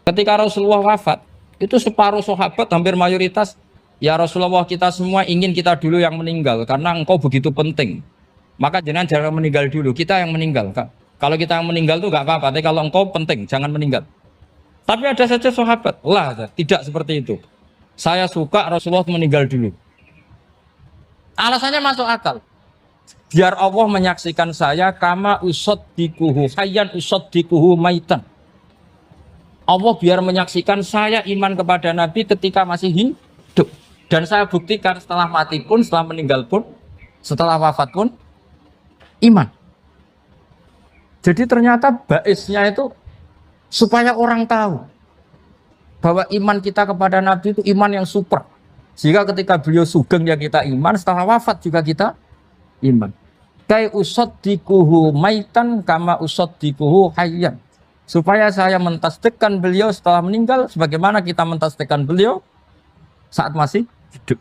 Ketika Rasulullah wafat, itu separuh sahabat hampir mayoritas, ya Rasulullah kita semua ingin kita dulu yang meninggal karena engkau begitu penting. Maka jangan meninggal dulu, kita yang meninggal. Kalau kita yang meninggal tuh gak apa-apa, tapi kalau engkau penting, jangan meninggal. Tapi ada saja sahabat, lah tidak seperti itu. Saya suka Rasulullah meninggal dulu. Alasannya masuk akal. Biar Allah menyaksikan saya kama usaddikuhu hayyan usaddikuhu maitan. Allah biar menyaksikan saya iman kepada Nabi ketika masih hidup. Dan saya buktikan setelah mati pun, setelah meninggal pun, setelah wafat pun, iman. Jadi ternyata baisnya itu supaya orang tahu bahwa iman kita kepada Nabi itu iman yang super. Sehingga ketika beliau sugeng ya kita iman, setelah wafat juga kita iman. Kai usaddikuhu maitan kama usaddikuhu hayyan. Supaya saya mentasdikkan beliau setelah meninggal sebagaimana kita mentasdikkan beliau saat masih hidup.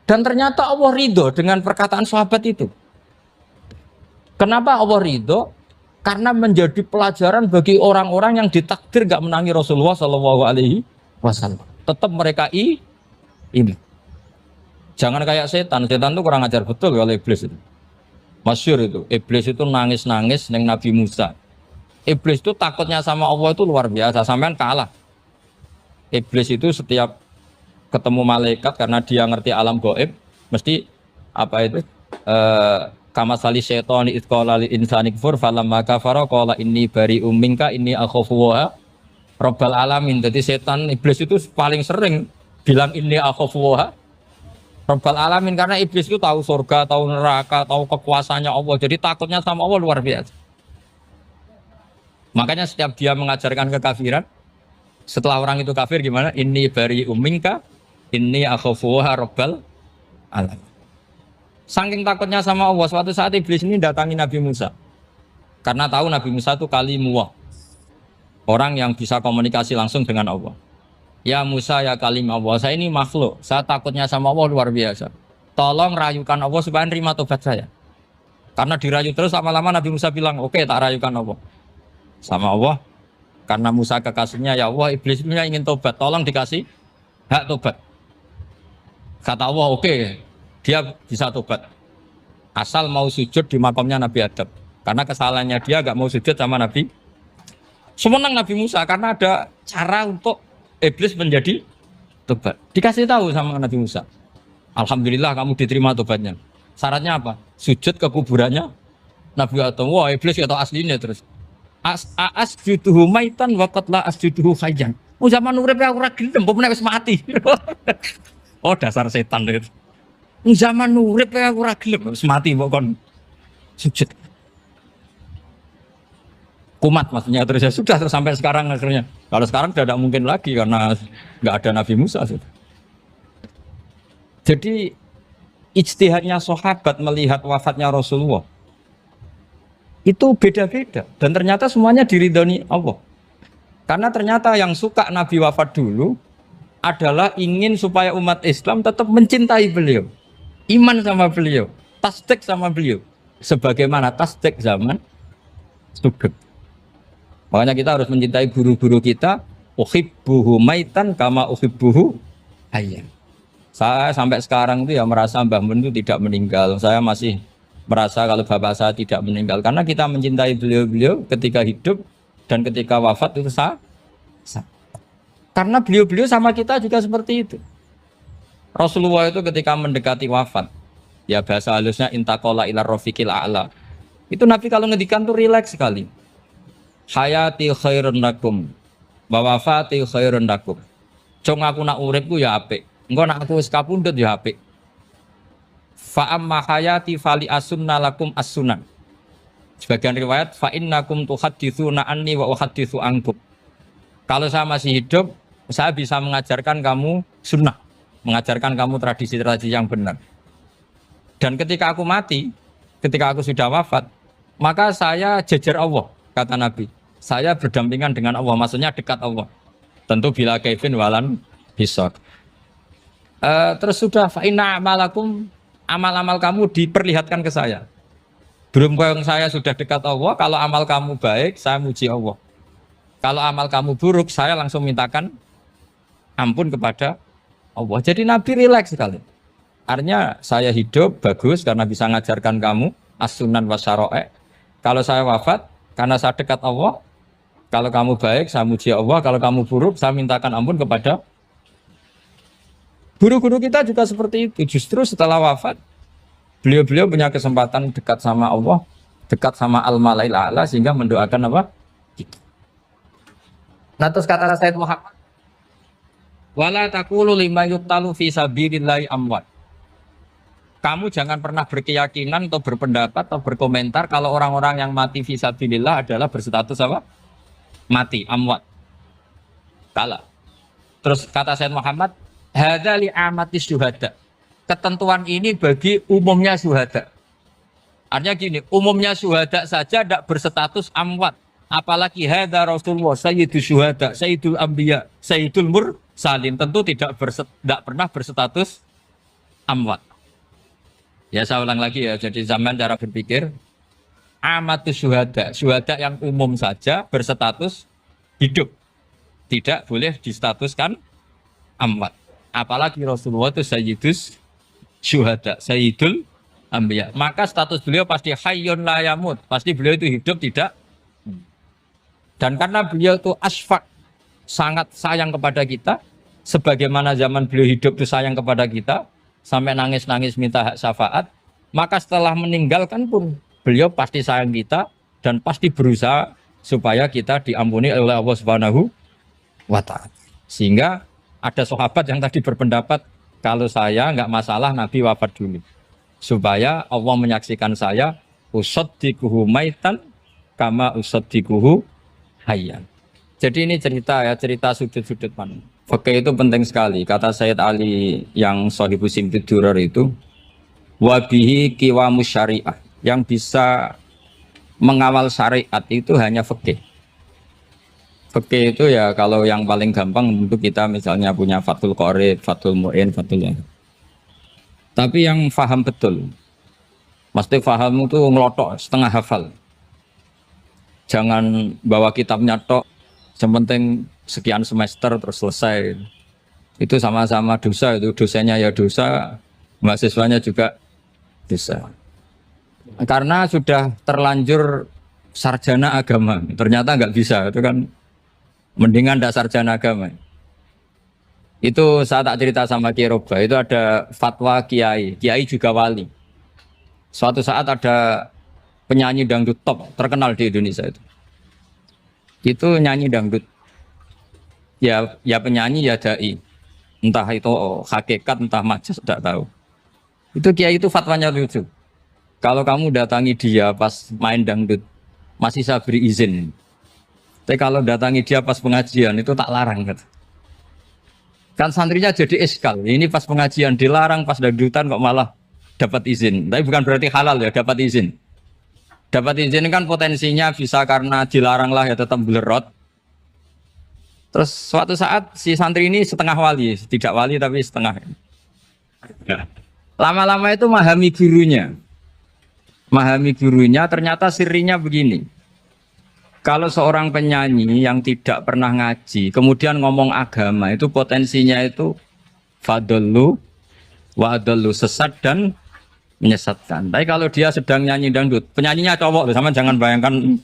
Dan ternyata Allah ridho dengan perkataan sahabat itu. Kenapa Allah ridho? Karena menjadi pelajaran bagi orang-orang yang ditakdir gak menangi Rasulullah SAW. Tetap mereka ini. Jangan kayak setan. Setan itu kurang ajar betul oleh iblis itu. Masyhur itu. Iblis itu nangis-nangis neng Nabi Musa. Iblis itu takutnya sama Allah itu luar biasa. Sampean kalah. Iblis itu setiap ketemu malaikat karena dia ngerti alam gaib, mesti apa itu? Kama sali syaitan itqala lil insani kufur falamma kafara qala inni bari'um minka inni akhafu wa rabbal alamin. Jadi setan iblis itu paling sering bilang inni akhafu wa rabbal alamin karena iblis itu tahu surga, tahu neraka, tahu kekuasaannya Allah. Jadi takutnya sama Allah luar biasa. Makanya setiap dia mengajarkan kekafiran, setelah orang itu kafir gimana? Inni bari'um minka inni akhafu wa rabbal alamin. Saking takutnya sama Allah, suatu saat iblis ini datangi Nabi Musa. Karena tahu Nabi Musa itu kalimullah. Orang yang bisa komunikasi langsung dengan Allah. Ya Musa ya kalim Allah, saya ini makhluk. Saya takutnya sama Allah luar biasa. Tolong rayukan Allah supaya nerima tobat saya. Karena dirayu terus lama-lama Nabi Musa bilang, oke, tak rayukan Allah. Sama Allah. Karena Musa kekasihnya, ya Allah iblis punya ingin tobat. Tolong dikasih hak tobat. Kata Allah, oke. Dia bisa tobat asal mau sujud di makamnya Nabi Adam, karena kesalahannya dia gak mau sujud sama Nabi. Semenang Nabi Musa karena ada cara untuk iblis menjadi tobat. Dikasih tahu sama Nabi Musa, alhamdulillah kamu diterima tobatnya. Syaratnya apa? Sujud ke kuburannya Nabi Adam. Wah iblis ya tahu aslinya terus. Asjuduhu maitan wa qatla asjuduhu hayyan. Zaman urip aku ora gelem, mbok nek wis mati. Oh dasar setan itu. Zaman urip ya aku ora gelem wis mati kok kon sujud. Kumat maksudnya terus ya sudah terus sampai sekarang akhirnya. Kalau sekarang sudah tidak mungkin lagi karena nggak ada Nabi Musa. Jadi ijtihadnya sahabat melihat wafatnya Rasulullah itu beda-beda dan ternyata semuanya diridhoni Allah. Karena ternyata yang suka Nabi wafat dulu adalah ingin supaya umat Islam tetap mencintai beliau. Iman sama beliau, tasdik sama beliau, sebagaimana tasdik zaman sugeng. Makanya kita harus mencintai guru-guru kita. Uhibbuhu maitan kama uhibbuhu hayyan. Saya sampai sekarang itu ya merasa Mbah Mun itu tidak meninggal. Saya masih merasa kalau bapak saya tidak meninggal karena kita mencintai beliau-beliau ketika hidup dan ketika wafat itu sah. Karena beliau-beliau sama kita juga seperti itu. Rasulullah itu ketika mendekati wafat, ya bahasa halusnya intaqala ila rafiqil a'la. Itu Nabi kalau ngedikan tuh rileks sekali. Hayati khairun lakum wa wafati khairun lakum. Cung aku nak uripku ya apik. Engko nak aku wis kapundhut ya apik. Fa amma hayati fali asunna lakum as-sunan. Sebagian riwayat fa innakum tuhadditsuna anni wa uhadditsu ankum. Kalau saya masih hidup, saya bisa mengajarkan kamu sunnah. Mengajarkan kamu tradisi-tradisi yang benar. Dan ketika aku mati, ketika aku sudah wafat, maka saya jejer Allah, kata Nabi. Saya berdampingan dengan Allah, maksudnya dekat Allah. Tentu bila kaifin walan hisab. Terus sudah fa'inna amalakum, amal-amal kamu diperlihatkan ke saya. Belum yang saya sudah dekat Allah, kalau amal kamu baik, saya muji Allah. Kalau amal kamu buruk, saya langsung mintakan ampun kepada Allah. Jadi Nabi rileks sekali. Artinya saya hidup bagus karena bisa ngajarkan kamu as-sunan wa syara'i'. Kalau saya wafat karena saya dekat Allah. Kalau kamu baik, saya muji Allah. Kalau kamu buruk, saya mintakan ampun kepada. Guru-guru kita juga seperti itu. Justru setelah wafat, beliau-beliau punya kesempatan dekat sama Allah, dekat sama Al-Malail A'la, sehingga mendoakan apa? Nah, terus kata Sayyid Muhammad, wala taqulu lima yuqtalu fi sabilillahi amwat. Kamu jangan pernah berkeyakinan atau berpendapat atau berkomentar kalau orang-orang yang mati fi sabilillah adalah berstatus apa? Mati, amwat. Kalah. Terus kata Sayyid Muhammad, hadza li amatis syuhada. Ketentuan ini bagi umumnya syuhada. Artinya gini, umumnya syuhada saja tidak berstatus amwat. Apalagi hadza Rasulullah sayyidul syuhada, sayyidul anbiya, sayyidul mursalin, tentu tidak pernah berstatus amwat. Ya saya ulang lagi ya, jadi zaman cara berpikir amatus syuhada, syuhada yang umum saja berstatus hidup, tidak boleh distatuskan amwat. Apalagi Rasulullah itu sayyidus syuhada, sayyidul anbiya, maka status beliau pasti hayyun la yamut, pasti beliau itu hidup tidak. Dan karena beliau itu asfaq, sangat sayang kepada kita, sebagaimana zaman beliau hidup itu sayang kepada kita, sampai nangis-nangis minta hak syafaat, maka setelah meninggalkan pun beliau pasti sayang kita dan pasti berusaha supaya kita diampuni oleh Allah Subhanahu wa ta'ala. Sehingga ada sahabat yang tadi berpendapat, kalau saya nggak masalah Nabi wafat dulu, supaya Allah menyaksikan saya usaddiquhu maitan kama usaddiquhu hayyan. Jadi ini cerita ya, cerita sudut-sudut pandang. Fikih itu penting sekali. Kata Sayyid Ali yang Shahibus Simtud Durar itu, wabihi qiwamus syariah. Yang bisa mengawal syariat itu hanya fikih. Fikih itu ya kalau yang paling gampang untuk kita misalnya punya Fathul Qorib, Fathul Mu'in, Fathul yang. Tapi yang faham betul, mesti faham itu ngelotok setengah hafal. Jangan bawa kitabnya tok, yang penting sekian semester terus selesai. Itu sama-sama dosa, itu dosanya ya dosa, mahasiswanya juga dosa. Karena sudah terlanjur sarjana agama, ternyata nggak bisa, itu kan mendingan ndak sarjana agama. Itu saya tak cerita sama Kiai Roba, itu ada fatwa kiai, kiai juga wali. Suatu saat ada penyanyi dangdut top terkenal di Indonesia itu nyanyi dangdut, ya penyanyi ya dai, entah itu hakikat entah majas tidak tahu. Itu kiai itu fatwanya lucu, kalau kamu datangi dia pas main dangdut masih saya beri izin, tapi kalau datangi dia pas pengajian itu tak larang kan. Kan santrinya jadi eskal, ini pas pengajian dilarang, pas dangdutan kok malah dapat izin. Tapi bukan berarti halal ya, dapat izin. Dapat izin kan potensinya bisa karena dilarang lah ya tetap belerot. Terus suatu saat si santri ini setengah wali, tidak wali tapi setengah. Lama-lama itu memahami gurunya. Memahami gurunya ternyata sirinya begini. Kalau seorang penyanyi yang tidak pernah ngaji, kemudian ngomong agama, itu potensinya itu fadallu wa adallu, sesat dan menyesatkan. Tapi kalau dia sedang nyanyi dangdut, penyanyinya cowok, sama jangan bayangkan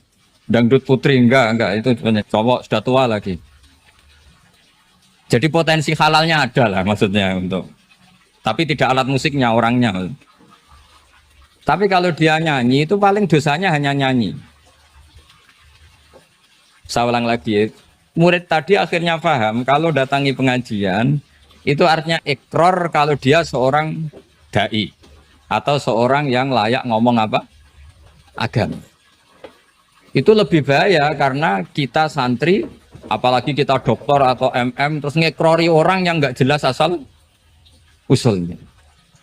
dangdut putri, enggak, itu cowok sudah tua lagi. Jadi potensi halalnya ada lah maksudnya untuk, tapi tidak alat musiknya, orangnya. Tapi kalau dia nyanyi itu paling dosanya hanya nyanyi. Saya ulang lagi, murid tadi akhirnya paham kalau datangi pengajian itu artinya ikror kalau dia seorang dai atau seorang yang layak ngomong apa? Agama. Itu lebih bahaya karena kita santri, apalagi kita doktor atau MM, terus ngekrori orang yang nggak jelas asal usulnya.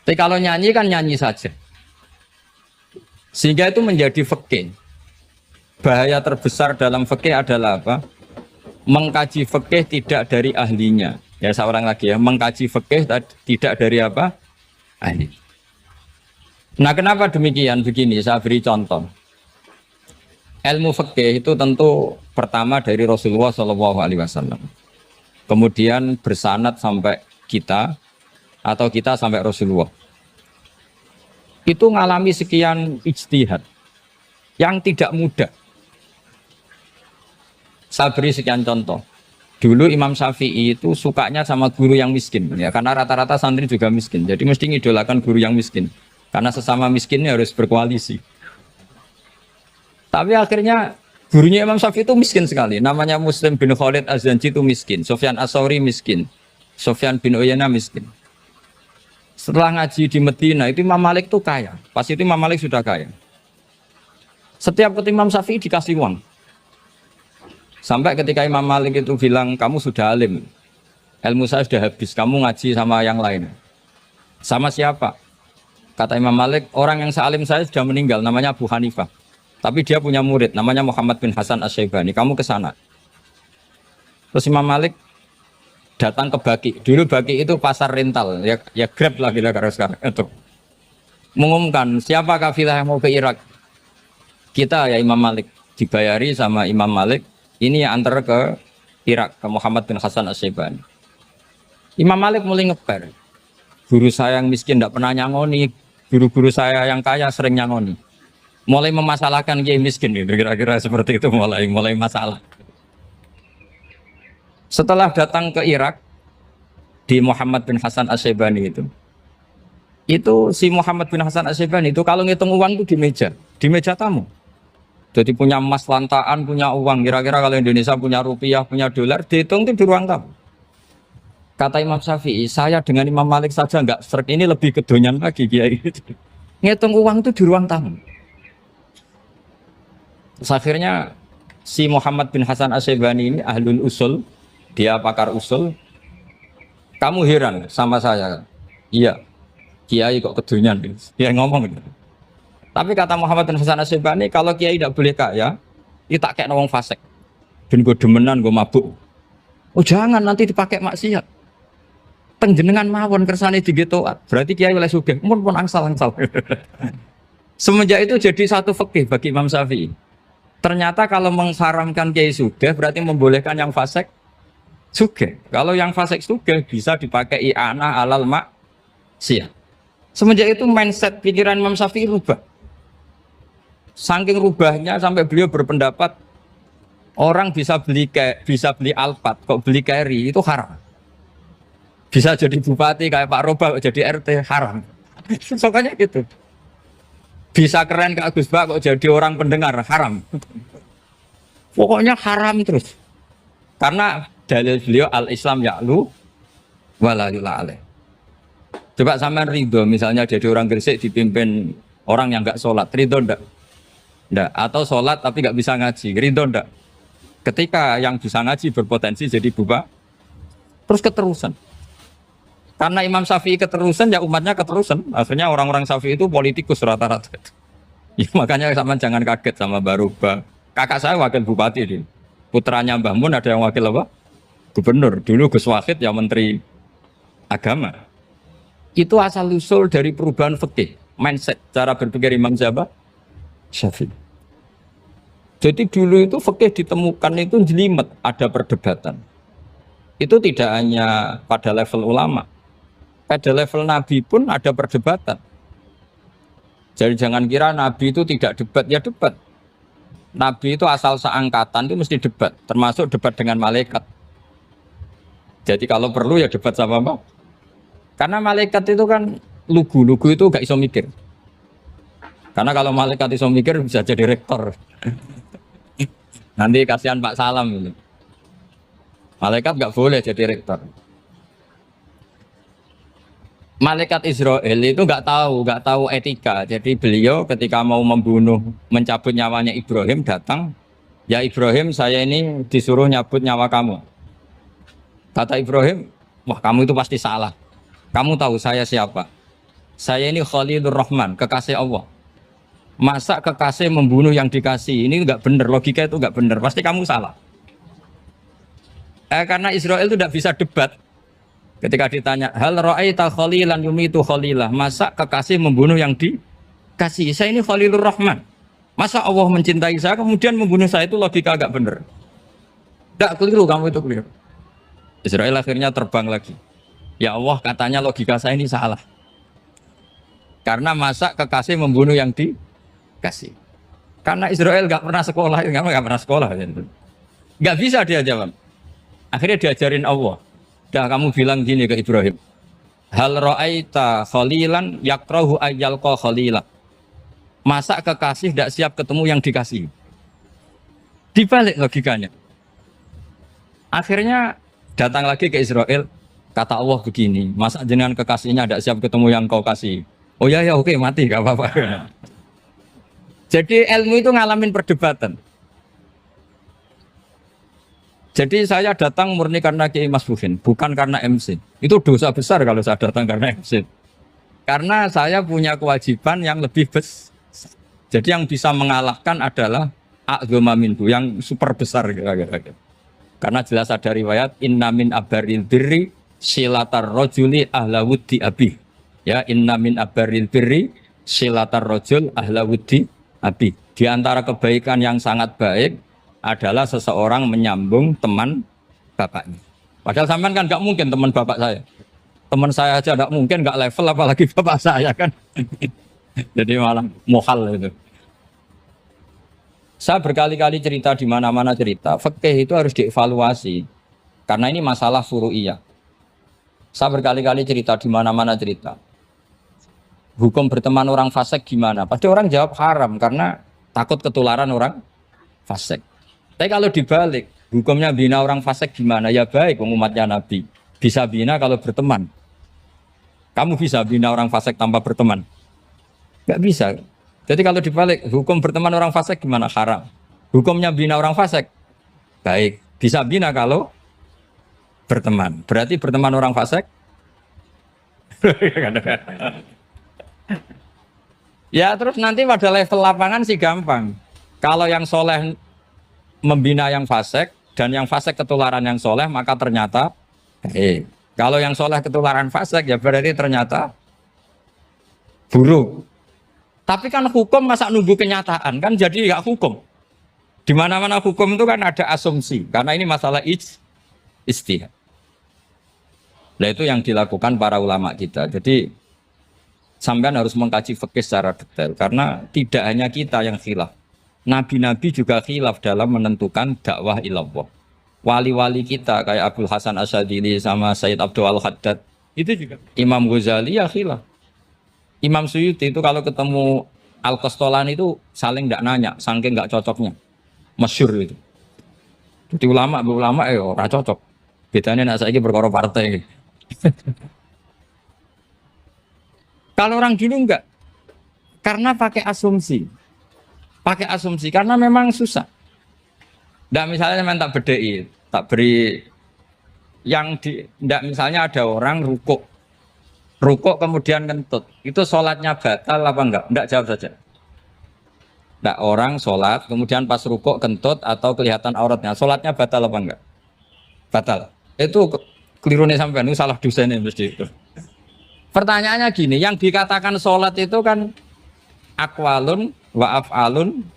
Tapi kalau nyanyi kan nyanyi saja. Sehingga itu menjadi fikih. Bahaya terbesar dalam fikih adalah apa? Mengkaji fikih tidak dari ahlinya. Ya saya ulang lagi ya, mengkaji fikih tidak dari apa? Ahli. Nah kenapa demikian? Begini, saya beri contoh. Ilmu fikih itu tentu pertama dari Rasulullah SAW. Kemudian bersanad sampai kita atau kita sampai Rasulullah. Itu ngalami sekian ijtihad yang tidak mudah. Saya beri sekian contoh. Dulu Imam Syafi'i itu sukanya sama guru yang miskin, ya karena rata-rata santri juga miskin. Jadi mesti ngidolakan guru yang miskin. Karena sesama miskinnya harus berkoalisi. Tapi akhirnya gurunya Imam Syafi'i itu miskin sekali. Namanya Muslim bin Khalid Az-Zanji itu miskin. Sufyan As-Sauri miskin. Sufyan bin Uyainah miskin. Setelah ngaji di Medina itu Imam Malik itu kaya. Pas itu Imam Malik sudah kaya. Setiap ketemu Imam Syafi'i dikasih uang. Sampai ketika Imam Malik itu bilang, kamu sudah alim, ilmu saya sudah habis, kamu ngaji sama yang lain. Sama siapa? Kata Imam Malik, orang yang sealim saya sudah meninggal, namanya Abu Hanifah. Tapi dia punya murid, namanya Muhammad bin Hasan Asy-Syaibani, kamu ke sana. Terus Imam Malik datang ke Baki. Dulu Baki itu pasar rental, ya Grab lah bila sekarang. Itu mengumumkan, siapa kafilah yang mau ke Irak? Kita ya Imam Malik, dibayari sama Imam Malik. Ini yang antar ke Irak, ke Muhammad bin Hasan Asy-Syaibani. Imam Malik mulai ngeper. Guru saya yang miskin tidak pernah nyangoni, guru-guru saya yang kaya sering nyangoni. Mulai memasalahkan kiai miskin, gitu. Kira-kira seperti itu mulai masalah. Setelah datang ke Irak, di Muhammad bin Hasan Asy-Syaibani itu si Muhammad bin Hasan Asy-Syaibani itu kalau ngitung uang itu di meja tamu. Jadi punya emas lantaan, punya uang. Kira-kira kalau Indonesia punya rupiah, punya dolar, dihitung itu di ruang tamu. Kata Imam Syafi'i, saya dengan Imam Malik saja nggak serik, ini lebih kedonyan lagi kiai. Ngitung uang itu di ruang tamu. Terus akhirnya si Muhammad bin Hasan Asy-Syaibani ini ahlul usul, dia pakar usul. Kamu heran sama saya? Iya, kiai kok kedonyan. Dia ngomong gitu. Tapi kata Muhammad bin Hasan Asy-Syaibani, kalau kiai tidak boleh kaya, itu tak kayak wong fasik. Ben gue demenan, gue mabuk. Oh jangan, nanti dipakai maksiat. Penjenengan mawon kersane digetoat. Berarti kiai oleh sugih, pun angsal-angsal. Semenjak itu jadi satu fikih bagi Imam Syafi'i. Ternyata kalau mengharamkan kiai sugih, berarti membolehkan yang fasik sugih. Kalau yang fasik sugih bisa dipakai i'anah alal maksiat. Semenjak itu mindset pikiran Imam Syafi'i rubah. Saking rubahnya sampai beliau berpendapat orang bisa beli Alphard, kok beli carry itu haram. Bisa jadi bupati kayak Pak Roba, jadi RT haram. Sokanya gitu. Bisa keren kayak Gus Bak kok jadi orang pendengar haram. Pokoknya haram terus. Karena dalil beliau al-Islam ya'lu wala yula'aleh. Coba sampean ridho misalnya jadi orang Gresik dipimpin orang yang nggak sholat, ridho ndak? Ndak. Atau sholat tapi nggak bisa ngaji, ridho ndak? Ketika yang bisa ngaji berpotensi jadi buba, terus keterusan. Karena Imam Syafi'i keterusan, ya umatnya keterusan. Akhirnya orang-orang Syafi'i itu politikus rata-rata. Ya, makanya sama jangan kaget sama Baruba. Kakak saya wakil bupati ini. Putranya Mbah Mun ada yang wakil apa? Gubernur. Dulu Gus Wahid yang menteri agama. Itu asal usul dari perubahan fikih, mindset, cara berpikir Imam Syafi'i. Jadi dulu itu fikih ditemukan itu jelimet, ada perdebatan. Itu tidak hanya pada level ulama, pada level Nabi pun ada perdebatan. Jadi jangan kira Nabi itu tidak debat, ya debat. Nabi itu asal seangkatan itu mesti debat, termasuk debat dengan malaikat. Jadi kalau perlu ya debat sama apa? Karena malaikat itu kan lugu itu gak iso mikir. Karena kalau malaikat iso mikir bisa jadi rektor. Nanti kasihan Pak Salam ini. Malaikat gak boleh jadi rektor. Malaikat Israel itu nggak tahu etika. Jadi beliau ketika mau membunuh, mencabut nyawanya Ibrahim datang, ya Ibrahim saya ini disuruh nyabut nyawa kamu. Kata Ibrahim, wah kamu itu pasti salah. Kamu tahu saya siapa? Saya ini Khalilur Rahman, kekasih Allah. Masa kekasih membunuh yang dikasih? Ini nggak benar, logika itu nggak benar. Pasti kamu salah. Karena Israel itu tidak bisa debat. Ketika ditanya, hal ra'aita khalilan yumitu khalilah, masa kekasih membunuh yang dikasih? Saya ini Khalilur Rahman. Masa Allah mencintai saya kemudian membunuh saya, itu logika agak bener. Tidak keliru, kamu itu keliru. Israel akhirnya terbang lagi. Ya Allah, katanya logika saya ini salah. Karena masa kekasih membunuh yang dikasih. Karena Israel nggak pernah sekolah, nggak pernah sekolah. Nggak bisa dia jawab. Akhirnya diajarin Allah. Dah kamu bilang gini ke Ibrahim. Hal ra'aita khalilan yakrahu ayyalqa khalila. Masa kekasih tidak siap ketemu yang dikasih. Dibalik logikanya. Akhirnya datang lagi ke Israel. Kata Allah begini, masa jenengan kekasihnya tidak siap ketemu yang kau kasih. Oh ya ya oke, mati gak apa-apa. Jadi ilmu itu ngalamin perdebatan. Jadi saya datang murni karena Kiai Mas Buhin, bukan karena MC. Itu dosa besar kalau saya datang karena MC. Karena saya punya kewajiban yang lebih besar. Jadi yang bisa mengalahkan adalah a'dzama minhu, yang super besar kira-kira. Karena jelas ada riwayat inna min abaril birri silatar rajuli ahla wuddi abi. Ya, inna min abaril birri silatar rajul ahla wuddi abi. Di antara kebaikan yang sangat baik adalah seseorang menyambung teman bapaknya. Padahal sampean kan nggak mungkin teman bapak saya. Teman saya aja nggak mungkin, nggak level apalagi bapak saya kan. Jadi malah mohal itu. Saya berkali-kali cerita di mana-mana cerita, fikih itu harus dievaluasi. Karena ini masalah furu'iyah. Saya berkali-kali cerita di mana-mana cerita. Hukum berteman orang fasik gimana? Pasti orang jawab haram karena takut ketularan orang fasik. Tapi kalau dibalik, hukumnya bina orang fasik gimana? Ya baik, umatnya Nabi. Bisa bina kalau berteman. Kamu bisa bina orang fasik tanpa berteman? Nggak bisa. Jadi kalau dibalik, hukum berteman orang fasik gimana? Haram. Hukumnya bina orang fasik? Baik. Bisa bina kalau berteman. Berarti berteman orang fasik? Ya terus nanti pada level lapangan sih gampang. Kalau yang soleh membina yang fasik dan yang fasik ketularan yang soleh, maka ternyata kalau yang soleh ketularan fasik ya berarti ternyata buruk. Tapi kan hukum masa nunggu kenyataan kan, jadi nggak hukum. Di mana-mana hukum itu kan ada asumsi, karena ini masalah ijtihad. Nah itu yang dilakukan para ulama kita. Jadi sampean harus mengkaji fikih secara detail, karena tidak hanya kita yang khilaf. Nabi-nabi juga khilaf dalam menentukan dakwah ilallah. Wali-wali kita kayak Abdul Hasan Asyadili sama Sayyid Abdul Al-Haddad itu juga. Imam Ghazali ya khilaf. Imam Suyuti itu kalau ketemu Al-Qastolani itu saling tidak nanya, saking nggak cocoknya, masyhur itu. Jadi ulama ora cocok. Bedanya nak saiki perkara partai. Kalau orang dulu enggak, karena pakai asumsi, karena memang susah. Nggak misalnya memang tak bedai, tak beri yang di, nggak misalnya ada orang rukuk kemudian kentut, itu sholatnya batal apa enggak? Enggak, jawab saja. Enggak, orang sholat kemudian pas rukuk kentut atau kelihatan auratnya, sholatnya batal apa enggak? Batal. Itu keliru nih sampean, itu salah dosennya mesti itu. Pertanyaannya gini, yang dikatakan sholat itu kan aqwalun wa af'alun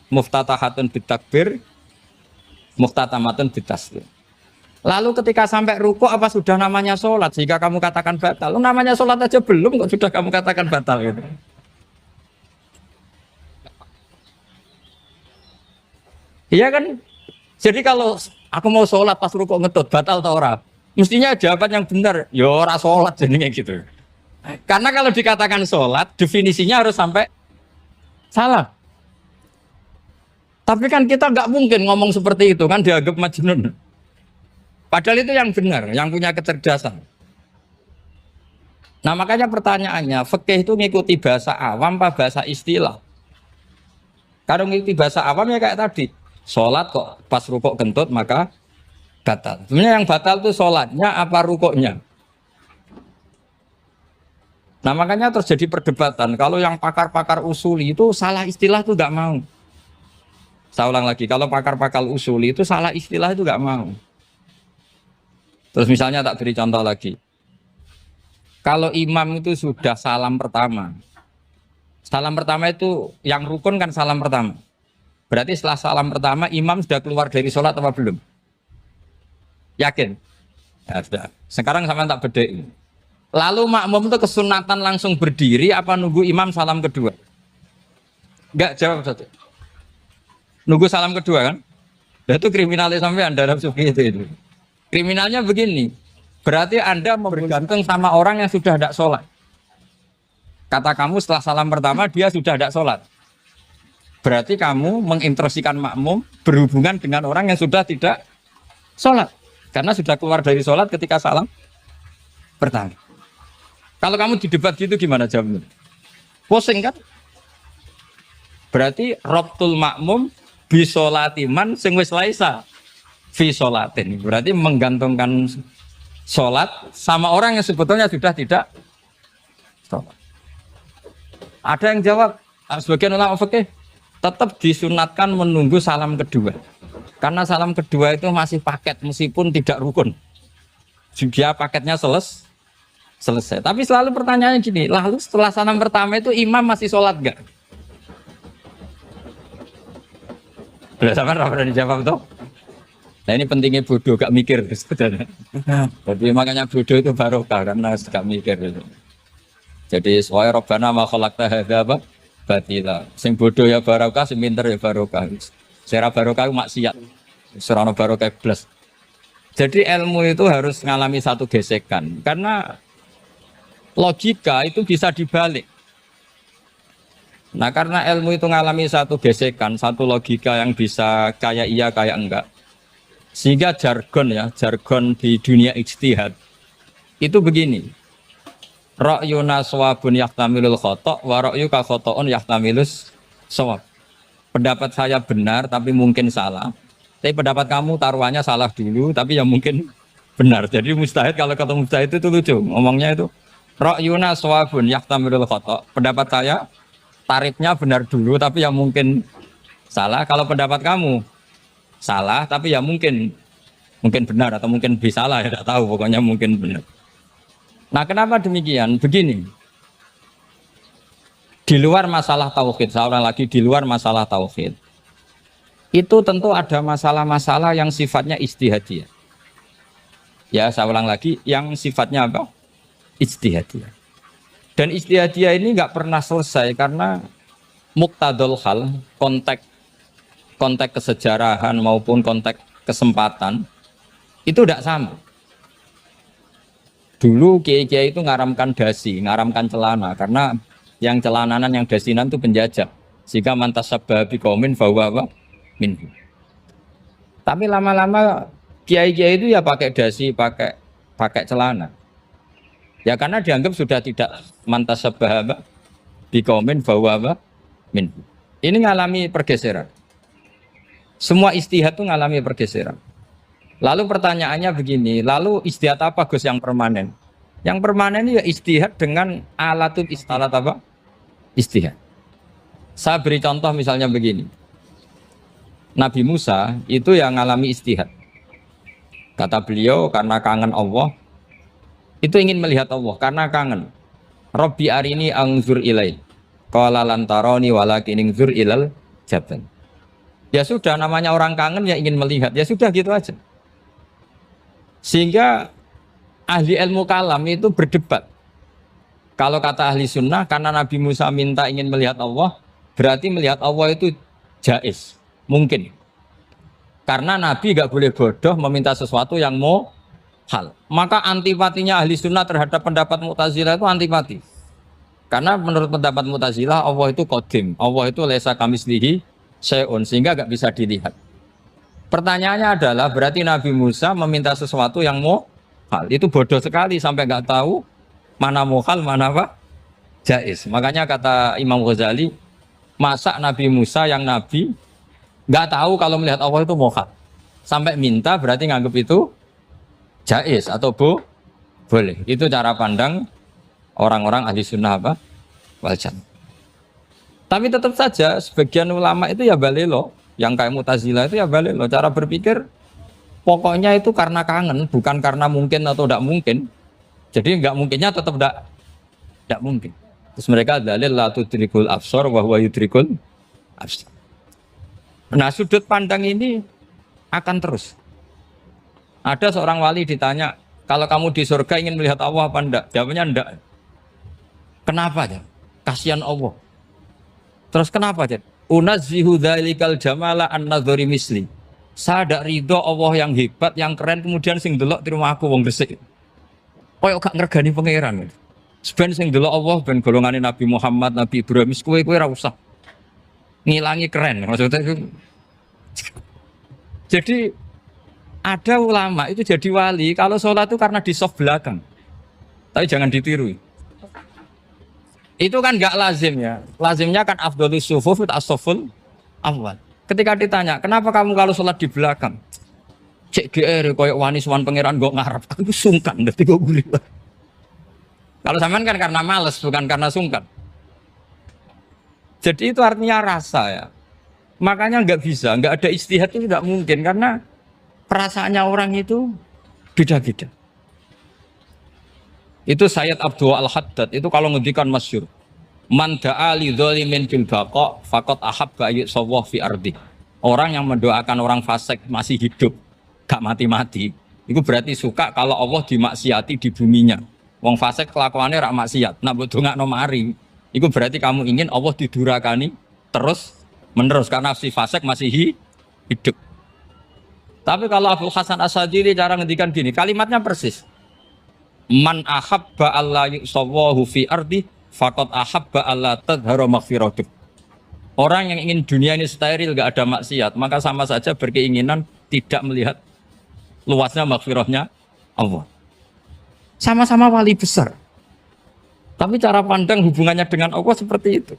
muftatahatun bitakbir muftatamatun bitaslim. Lalu ketika sampai ruku apa sudah namanya sholat sehingga kamu katakan batal? Namanya sholat aja belum kok sudah kamu katakan batal gitu. Iya kan? Jadi kalau aku mau sholat pas ruku ngetut batal atau ora? Mestinya jawaban yang benar, ya ora sholat jadinya gitu. Karena kalau dikatakan sholat definisinya harus sampai salah. Tapi kan kita nggak mungkin ngomong seperti itu kan, dianggap majnun. Padahal itu yang benar, yang punya kecerdasan. Nah makanya pertanyaannya, fikih itu ngikuti bahasa awam apa bahasa istilah? Kalau ngikuti bahasa awam ya kayak tadi, sholat kok pas rukuk kentut maka batal. Sebenarnya yang batal itu sholatnya apa rukuknya? Nah makanya terjadi perdebatan. Kalau yang pakar-pakar usuli itu salah istilah itu nggak mau. Saya ulang lagi, kalau pakar-pakar usuli itu salah istilah itu nggak mau. Terus misalnya tak beri contoh lagi. Kalau imam itu sudah salam pertama, Salam pertama itu yang rukun kan salam pertama. Berarti setelah salam pertama imam sudah keluar dari sholat apa belum? Yakin? Ya sudah. Sekarang sama tak bedai. Lalu makmum itu kesunatan langsung berdiri apa nunggu imam salam kedua? Enggak, jawab satu. Nunggu salam kedua kan? Dan itu kriminalnya sampai Anda sufi itu. Kriminalnya begini, berarti Anda bergantung sama orang yang sudah tidak sholat. Kata kamu setelah salam pertama dia sudah tidak sholat. Berarti kamu menginstruksikan makmum berhubungan dengan orang yang sudah tidak sholat. Karena sudah keluar dari sholat ketika salam pertama. Kalau kamu di debat gitu gimana jawabnya? Pusing kan? Berarti robtul makmum bisolatiman sing wis laisa fi sholatin. Berarti menggantungkan sholat sama orang yang sebetulnya sudah tidak sholat. Ada yang jawab, sebagian ulama fikih tetap disunatkan menunggu salam kedua. Karena salam kedua itu masih paket meskipun tidak rukun. Dia paketnya selesai. Tapi selalu pertanyaannya gini, lalu setelah salam pertama itu imam masih sholat enggak? Udah sama pernah dijawab toh? Nah ini pentingnya bodoh, gak mikir sebenarnya. Jadi makanya bodoh itu barokah karena gak mikir. Jadi soalnya Rabbana ma khalaqta hadza batila. Sing bodoh ya barokah, sing pinter ya barokah. Sira barokah maksiat. Serana barokah plus. Jadi ilmu itu harus mengalami satu gesekan karena logika itu bisa dibalik. Nah karena ilmu itu mengalami satu gesekan, satu logika yang bisa kayak iya kayak enggak. Sehingga jargon di dunia ijtihad itu begini. Ra'yuna shawabun yahtamilul khata' wa ra'yuka khata'un yahtamilus shawab. Pendapat saya benar tapi mungkin salah. Tapi pendapat kamu taruhannya salah dulu tapi yang mungkin benar. Jadi mustahid kalau kata mustahid itu lucu. Ngomongnya itu ra'yuna shawabun yahtamilul khata'. Pendapat saya tarifnya benar dulu tapi yang mungkin salah. Kalau pendapat kamu salah tapi ya mungkin benar atau mungkin bisa salah ya tidak tahu pokoknya mungkin benar. Nah kenapa demikian? Begini, di luar masalah tauhid, seorang lagi di luar masalah tauhid itu tentu ada masalah-masalah yang sifatnya ijtihadiyah. Ya saya ulang lagi, yang sifatnya apa? Ijtihadiyah. Dan ijtihadiyah ini nggak pernah selesai karena muqtadul hal, konteks kesejarahan maupun konteks kesempatan itu tidak sama. Dulu kiai-kiai itu ngaramkan dasi, ngaramkan celana karena yang celananan yang dasinan itu penjajah. Sehingga mantas sabah biqaumin bahwa minhu. Tapi lama-lama kiai-kiai itu ya pakai dasi, pakai celana. Ya karena dianggap sudah tidak mantas sabah biqaumin bahwa minhu. Ini ngalami pergeseran. Semua istihad itu ngalami pergeseran. Lalu pertanyaannya begini, lalu istihad apa Gus yang permanen? Yang permanen ya istihad dengan alatut istihad apa? Istihad. Saya beri contoh misalnya begini. Nabi Musa itu yang ngalami istihad. Kata beliau karena kangen Allah, itu ingin melihat Allah karena kangen. Rabbi arini anzur ilai. Qala lan tarani walakin anzur ilal jabal. Ya sudah namanya orang kangen ya ingin melihat. Ya sudah gitu aja. Sehingga ahli ilmu kalam itu berdebat. Kalau kata ahli sunnah, karena Nabi Musa minta ingin melihat Allah, berarti melihat Allah itu jaiz, mungkin. Karena Nabi gak boleh bodoh meminta sesuatu yang hal. Maka antipatinya ahli sunnah terhadap pendapat Mu'tazilah itu antipati. Karena menurut pendapat Mu'tazilah, Allah itu qadim, Allah itu laisa kamislihi syai'un, sehingga gak bisa dilihat. Pertanyaannya adalah berarti Nabi Musa meminta sesuatu yang hal itu bodoh sekali sampai nggak tahu mana hal mana apa jaiz. Makanya kata Imam Ghazali, masa Nabi Musa yang Nabi nggak tahu kalau melihat Allah itu hal sampai minta berarti nganggap itu jaiz atau boleh. Itu cara pandang orang-orang ahli sunnah apa wal jamaah. Tapi tetap saja sebagian ulama itu ya balelo. Yang kayak Mu'tazilah itu ya balik loh, cara berpikir pokoknya itu karena kangen, bukan karena mungkin atau tidak mungkin. Jadi nggak mungkinnya tetap tidak mungkin. Terus mereka dalil la tudrikul absar wa huwa yudrikul absar. Nah, sudut pandang ini akan terus. Ada seorang wali ditanya, kalau kamu di surga ingin melihat Allah apa enggak? Jawabnya enggak. Kenapa ya? Kasihan Allah. Terus kenapa ya? Unazzihu dzalikal jamala an-nadhari misli. Saya tidak ridho Allah yang hebat, yang keren, kemudian sing delok di rumah aku wong gresik. Koyok gak ngergani pangeran. Seben sing delok Allah ben golongane Nabi Muhammad, Nabi Ibrahim, kowe ra usah ngilangi keren maksudnya itu. Jadi ada ulama itu jadi wali kalau sholat itu karena di soft belakang, tapi jangan ditiru. Itu kan nggak lazim ya, lazimnya kan afdhalus sufuf as-saful awal. Ketika ditanya kenapa kamu kalau sholat di belakang, cek GR koyok wani suwan pangeran gak ngarep, aku sungkan nanti gue gulir. Kalau sampean kan karena males bukan karena sungkan. Jadi itu artinya rasa ya. Makanya nggak bisa, nggak ada ijtihad itu nggak mungkin karena perasaannya orang itu beda-beda. Itu Sayyid Abdul Al-Haddad itu kalau ngendikan masyhur, man da'a li dzalimin bil baqa faqad ahabba yusawwa fi ardi. Orang yang mendoakan orang fasik masih hidup, gak mati-mati, itu berarti suka kalau Allah dimaksiati di buminya. Wong fasik kelakuannya rak maksiat, nak mbok dongakno mari. Itu berarti kamu ingin Allah didurakani terus menerus karena si fasik masih hidup. Tapi kalau Abu Hasan Asy'adili cara ngendikan gini, kalimatnya persis. Man ahabba alla yusawwahu fi ardi faqad ahabba alla tadhara maghfiratuh. Orang yang ingin dunia ini steril gak ada maksiat, maka sama saja berkeinginan tidak melihat luasnya maghfirahnya Allah. Sama-sama wali besar. Tapi cara pandang hubungannya dengan Allah seperti itu.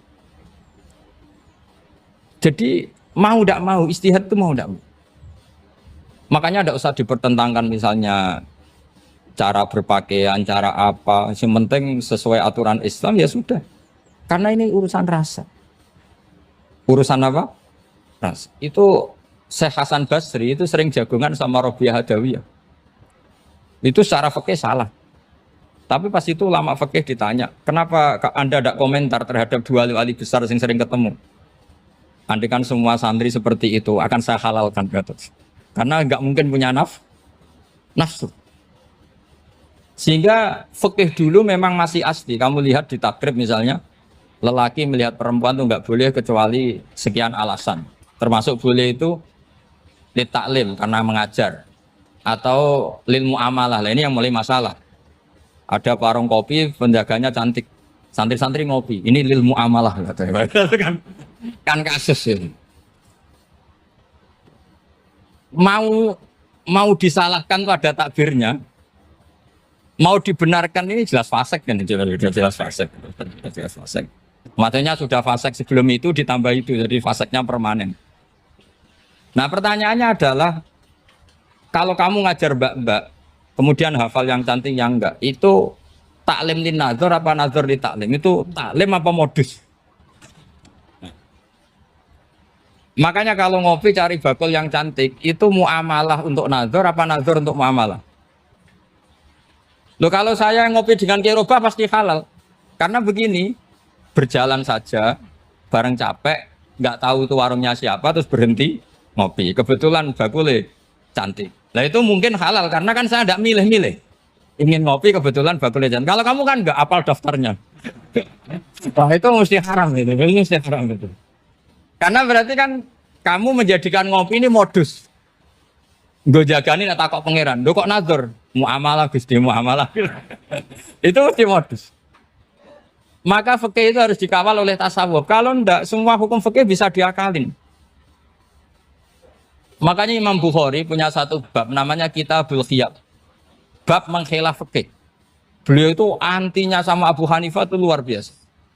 Jadi mau tidak mau, ijtihad itu mau tidak mau. Makanya tidak usah dipertentangkan misalnya cara berpakaian, cara apa. Yang penting sesuai aturan Islam ya sudah. Karena ini urusan rasa. Urusan apa? Rasa. Itu Syekh Hasan Basri itu sering jagungan sama Robiah Hadawiyah. Itu secara fikih salah. Tapi pas itu ulama fikih ditanya, kenapa Anda tidak komentar terhadap dua wali besar yang sering ketemu? Andikan semua santri seperti itu akan saya halalkan, Gatot. Karena nggak mungkin punya nafsu. Sehingga fikih dulu memang masih asli. Kamu lihat di takrib misalnya, lelaki melihat perempuan itu nggak boleh kecuali sekian alasan. Termasuk boleh itu li taklim karena mengajar atau lil muamalah. Lah ini yang mulai masalah. Ada warung kopi, penjaganya cantik, santri-santri ngopi. Ini lil muamalah kan kasus ini. Mau disalahkan tuh ada takbirnya, mau dibenarkan ini jelas fasik kan, jelas fasik. Maksudnya sudah fasik sebelum itu ditambah itu, jadi fasiknya permanen. Nah pertanyaannya adalah, kalau kamu ngajar mbak-mbak, kemudian hafal yang cantik yang enggak, itu taklim lin nazar apa nazar li taklim? Itu taklim apa modus? Makanya kalau ngopi cari bakul yang cantik, itu muamalah untuk nazar apa nazar untuk muamalah? Loh kalau saya ngopi dengan kirobah pasti halal. Karena begini, berjalan saja, bareng capek, nggak tahu itu warungnya siapa, terus berhenti ngopi. Kebetulan bakulnya cantik. Nah itu mungkin halal karena kan saya tidak milih-milih. Ingin ngopi kebetulan bakulnya cantik. Kalau kamu kan nggak apal daftarnya. Wah itu mesti haram itu, mesti haram itu. Karena berarti kan kamu menjadikan ngopi ini modus. Gue jagain tak kok pangeran. Lo kok nazar? Muamalah Gusti muamalah. Itu mesti modus. Maka fikih itu harus dikawal oleh tasawuf. Kalau enggak, semua hukum fikih bisa diakalin. Makanya Imam Bukhari punya satu bab namanya Kitabul Khiyab. Bab mengkhilaf fikih. Beliau itu antinya sama Abu Hanifah itu luar biasa.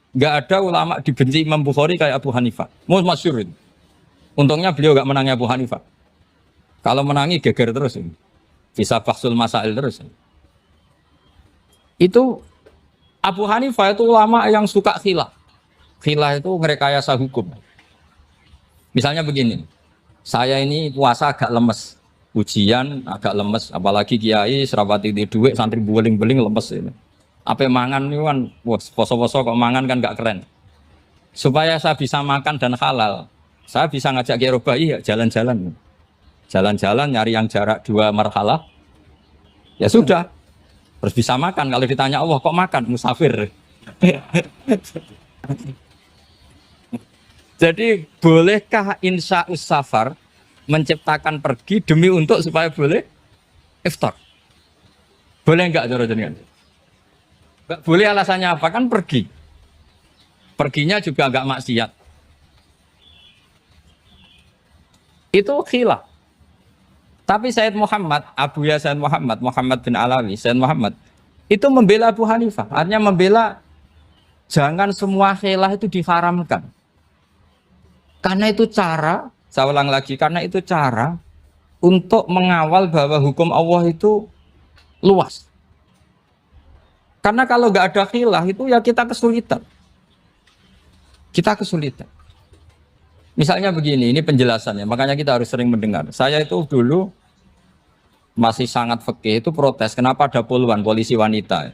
Enggak ada ulama dibenci Imam Bukhari kayak Abu Hanifah. Masyhur itu. Untungnya beliau enggak menangi Abu Hanifah. Kalau menangi geger terus ini. Bisa faksul masail terus. Itu Abu Hanifah itu ulama yang suka khilaf. Khilaf itu merekayasa hukum. Misalnya begini. Saya ini puasa agak lemes, ujian agak lemes, apalagi kiai serapati di duit, santri beling-beling lemes ini. Apa mangan itu kan, wah, poso-poso kok mangan kan gak keren. Supaya saya bisa makan dan halal, saya bisa ngajak Kiai Robai ya jalan-jalan. Jalan-jalan nyari yang jarak 2 marhalah. Ya sudah, terus bisa makan. Kalau ditanya Allah kok makan musafir. Jadi bolehkah insya safar menciptakan pergi demi untuk supaya boleh iftar? Boleh enggak cara jenengan? Enggak boleh, alasannya apa? Kan pergi. Perginya juga enggak maksiat. Itu khilaf. Tapi Sayyid Muhammad, Abuya Sayyid Muhammad, Muhammad bin Alawi, Sayyid Muhammad itu membela Abu Hanifah. Artinya membela jangan semua khilaf itu diharamkan. Karena itu cara, saya ulang lagi, karena itu cara untuk mengawal bahwa hukum Allah itu luas. Karena kalau nggak ada khilaf itu ya kita kesulitan. Kita kesulitan. Misalnya begini, ini penjelasannya, makanya kita harus sering mendengar. Saya itu dulu masih sangat fikih itu protes, kenapa ada puluhan polisi wanita?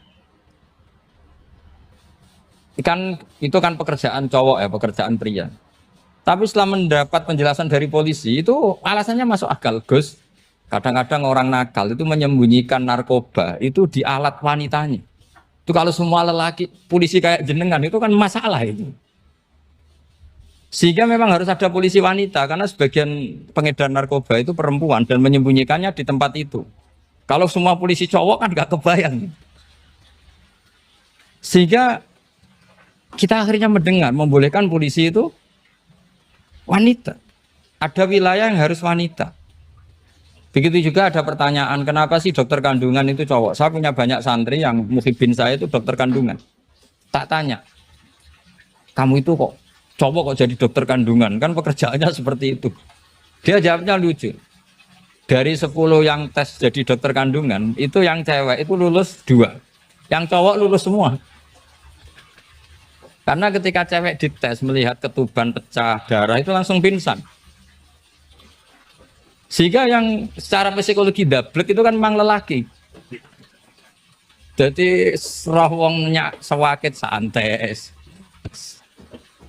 Itu kan pekerjaan cowok ya, pekerjaan pria. Tapi setelah mendapat penjelasan dari polisi itu alasannya masuk akal, Gus. Kadang-kadang orang nakal itu menyembunyikan narkoba itu di alat wanitanya. Itu kalau semua lelaki polisi kayak jenengan itu kan masalah itu. Sehingga memang harus ada polisi wanita karena sebagian pengedar narkoba itu perempuan dan menyembunyikannya di tempat itu. Kalau semua polisi cowok kan gak kebayang. Sehingga kita akhirnya mendengar membolehkan polisi itu wanita. Ada wilayah yang harus wanita. Begitu juga ada pertanyaan, kenapa sih dokter kandungan itu cowok? Saya punya banyak santri yang muhibin saya itu dokter kandungan. Tak tanya, kamu itu kok cowok kok jadi dokter kandungan? Kan pekerjaannya seperti itu. Dia jawabnya lucu. Dari 10 yang tes jadi dokter kandungan, itu yang cewek itu lulus 2. Yang cowok lulus semua. Karena ketika cewek dites melihat ketuban pecah darah itu langsung pingsan. Sehingga yang secara psikologi dablek itu kan memang lelaki. Jadi roh wongnya sewakit santai.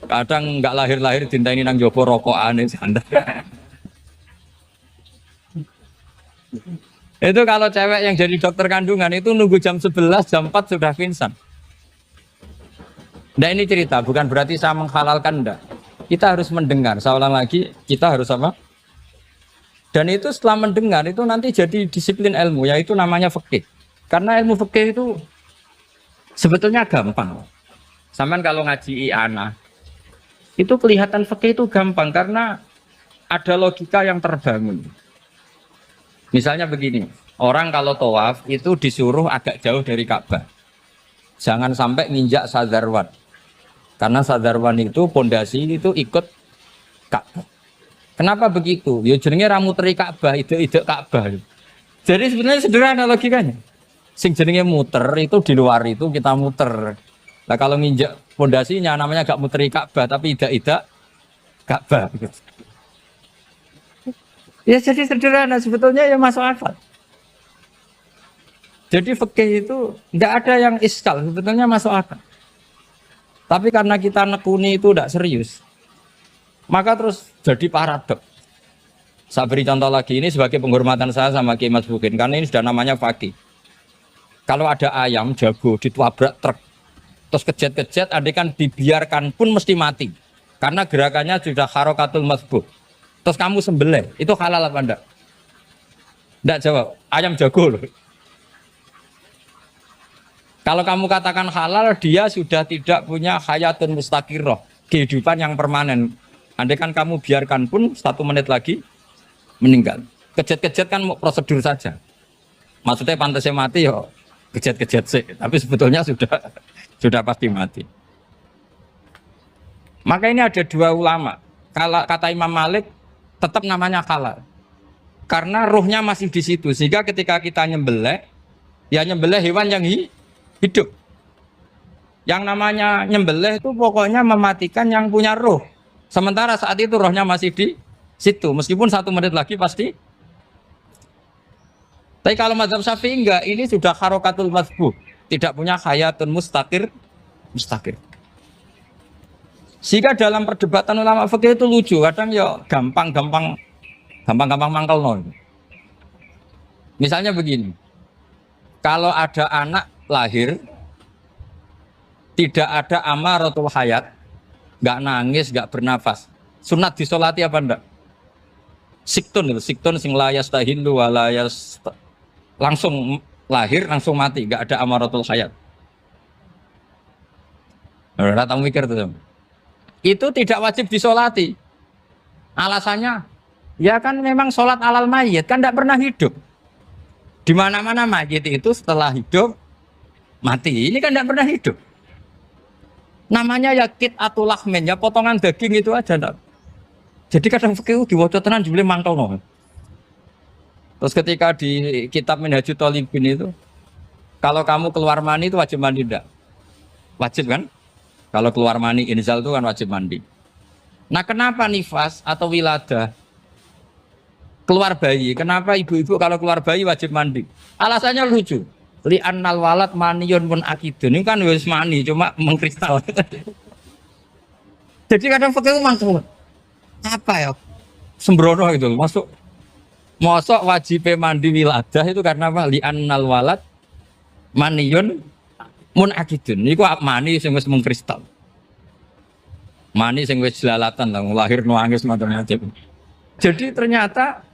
Kadang nggak lahir-lahir cinta ini nang jopo rokokan santai. Itu kalau cewek yang jadi dokter kandungan itu nunggu jam 11, jam 4 sudah pingsan. Nah ini cerita, bukan berarti saya menghalalkan, enggak. Kita harus mendengar, saya ulang lagi, kita harus apa? Dan itu setelah mendengar itu nanti jadi disiplin ilmu, yaitu namanya fikih. Karena ilmu fikih itu sebetulnya gampang. Sampai kalau ngaji i'anah, itu kelihatan fikih itu gampang karena ada logika yang terbangun. Misalnya begini, orang kalau tawaf itu disuruh agak jauh dari Ka'bah. Jangan sampai nginjak sadarwan. Karena sadarwan itu pondasi itu ikut Ka'bah. Kenapa begitu? Ya jenenge ra muteri Ka'bah, ide-ide Ka'bah. Jadi sebenarnya sederhana logikanya. Sing jenenge muter itu di luar itu kita muter. Nah kalau nginjak pondasinya namanya gak muteri Ka'bah tapi ide-ide Ka'bah. Ya jadi sederhana sebetulnya ya masuk akal. Jadi fikih itu tidak ada yang iskal, sebetulnya masuk akal. Tapi karena kita nekuni itu tidak serius, maka terus jadi paradok. Saya beri contoh lagi, ini sebagai penghormatan saya sama Kiai Mas Bukin, karena ini sudah namanya fakih. Kalau ada ayam jago ditabrak truk, terus kejet-kejet, adekan dibiarkan pun mesti mati. Karena gerakannya sudah harokatul masbuh. Terus kamu sembelih, itu halal apa enggak? Enggak jawab, ayam jago loh. Kalau kamu katakan halal, dia sudah tidak punya hayatun mustaqirroh, kehidupan yang permanen. Andai kan kamu biarkan pun 1 menit lagi meninggal. Kejet-kejet kan prosedur saja. Maksudnya pantasnya mati ya kejet-kejet sih, tapi sebetulnya sudah pasti mati. Maka ini ada 2 ulama. Kalau kata Imam Malik tetap namanya halal. Karena ruhnya masih di situ, sehingga ketika kita nyembelih, ya nyembelih hewan yang hidup. Yang namanya nyembelih itu pokoknya mematikan yang punya roh. Sementara saat itu rohnya masih di situ, meskipun 1 menit lagi pasti. Tapi kalau mazhab Syafi'i enggak, ini sudah harokatul masbuh. tidak punya hayatun mustaqir. Sehingga dalam perdebatan ulama fikih itu lucu, kadang ya gampang mangkel non. Misalnya begini, kalau ada anak lahir tidak ada amaratul hayat, nggak nangis, nggak bernafas, sunat disolati apa enggak? Siktun sing layas tahilu walayas, langsung lahir langsung mati, nggak ada amaratul hayat. Rata mikir tuh. Itu tidak wajib disolati. Alasannya, ya kan memang sholat alal mayit kan tidak pernah hidup. Di mana-mana mayit itu setelah hidup mati. Ini kan tidak pernah hidup. Namanya ya atul lahmin, ya potongan daging itu aja. Enggak. Jadi kadang fikih diwaca tenan jebule mangkel no. Terus ketika di kitab Minhajul Thalibin itu, kalau kamu keluar mani itu wajib mandi enggak? Wajib kan? Kalau keluar mani inzal itu kan wajib mandi. Nah kenapa nifas atau wiladah keluar bayi? Kenapa ibu-ibu kalau keluar bayi wajib mandi? Alasannya lucu. Li annal walad maniyun pun akidun. Ini kan wis mani cuma mengkristal. Jadi kadang pakai mangkel. Apa ya? Sembrono itu masuk. Mosok wajib mandi wiladah itu karena apa? Li annal walad maniyun mun akidun, niku mani sing wis mengkristal. Mani sing wis jelalatan lah, lahir nuangis macam-macam. Jadi ternyata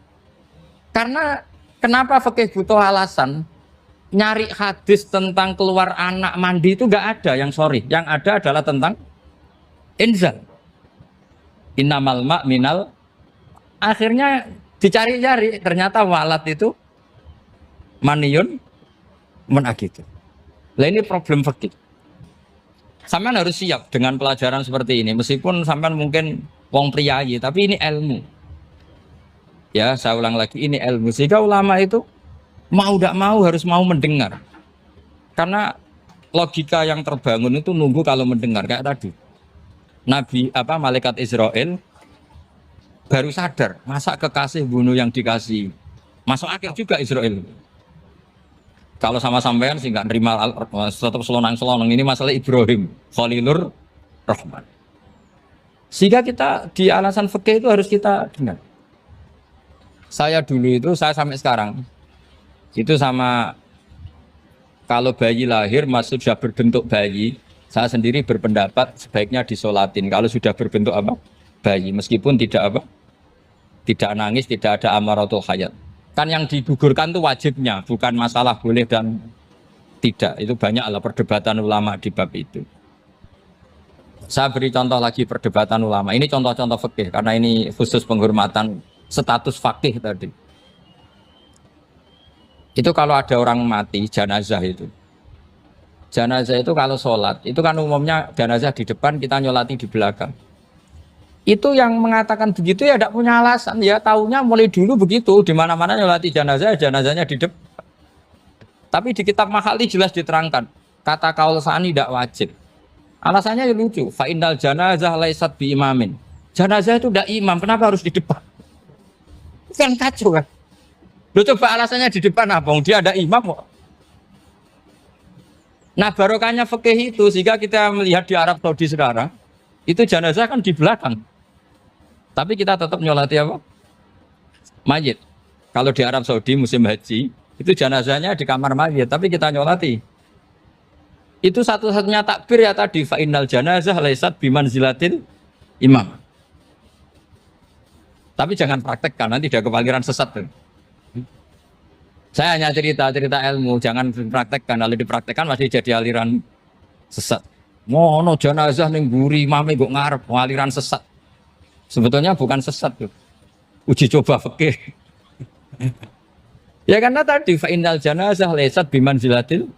karena kenapa fikih butuh alasan nyari hadis tentang keluar anak mandi itu enggak ada yang sorry. Yang ada adalah tentang inzal. Innamal ma' minal. Akhirnya dicari-cari ternyata walad itu maniyun mun akidun. Lah ini problem fikih. Sampean harus siap dengan pelajaran seperti ini. Meskipun sampean mungkin wong priayi, tapi ini ilmu. Ya, saya ulang lagi, ini ilmu. Sehingga ulama itu mau tidak mau harus mau mendengar. Karena logika yang terbangun itu nunggu kalau mendengar kayak tadi. Malaikat Israel baru sadar, masa kekasih bunuh yang dikasih. Masuk akhir juga Israel. Kalau sama sampean sih nggak nerima tetap selonang-selonang, ini masalah Ibrahim Khalilur Rahman. Sehingga kita di alasan fikih itu harus kita dengar. Saya dulu itu, saya sampai sekarang itu sama, kalau bayi lahir masih sudah berbentuk bayi, saya sendiri berpendapat sebaiknya disolatin. Kalau sudah berbentuk apa? Bayi, meskipun tidak nangis, tidak ada amaratul hayat. Kan yang digugurkan itu wajibnya, bukan masalah boleh dan tidak. Itu banyak lah perdebatan ulama di bab itu. Saya beri contoh lagi perdebatan ulama. Ini contoh-contoh fikih karena ini khusus penghormatan status fakih tadi. Itu kalau ada orang mati jenazah itu. Jenazah itu kalau sholat, itu kan umumnya jenazah di depan, kita nyolati di belakang. Itu yang mengatakan begitu ya tidak punya alasan, ya taunya mulai dulu begitu, di mana-mana nyolati jenazah, jenazahnya di depan. Tapi di kitab Mahalli jelas diterangkan, kata kaul sani tidak wajib. Alasannya ya lucu, fa innal janazah laisat bi imamin. Jenazah itu tidak imam, kenapa harus di depan? Kan kacau kan. Lu coba alasannya di depan apa? Dia ada imam kok. Nah barokahnya fikih itu, sehingga kita melihat di Arab Saudi sekarang, itu jenazah kan di belakang. Tapi kita tetap nyolati apa? Mayit. Kalau di Arab Saudi musim haji, itu jenazahnya di kamar mayit, tapi kita nyolati. Itu satu-satunya takbir ya tadi, fa innal janazah laisat bimanzilatil imam. Tapi jangan praktekkan, nanti dia kepaliran sesat. Saya hanya cerita ilmu, jangan dipraktekkan. Kalau dipraktekkan masih jadi aliran sesat. Mono jenazah ning mburi mame kok ngarep aliran sesat. Sebetulnya bukan sesat tuh. Uji coba fikih. Ya karena tadi fa innal janazah laisat bimanzilatil.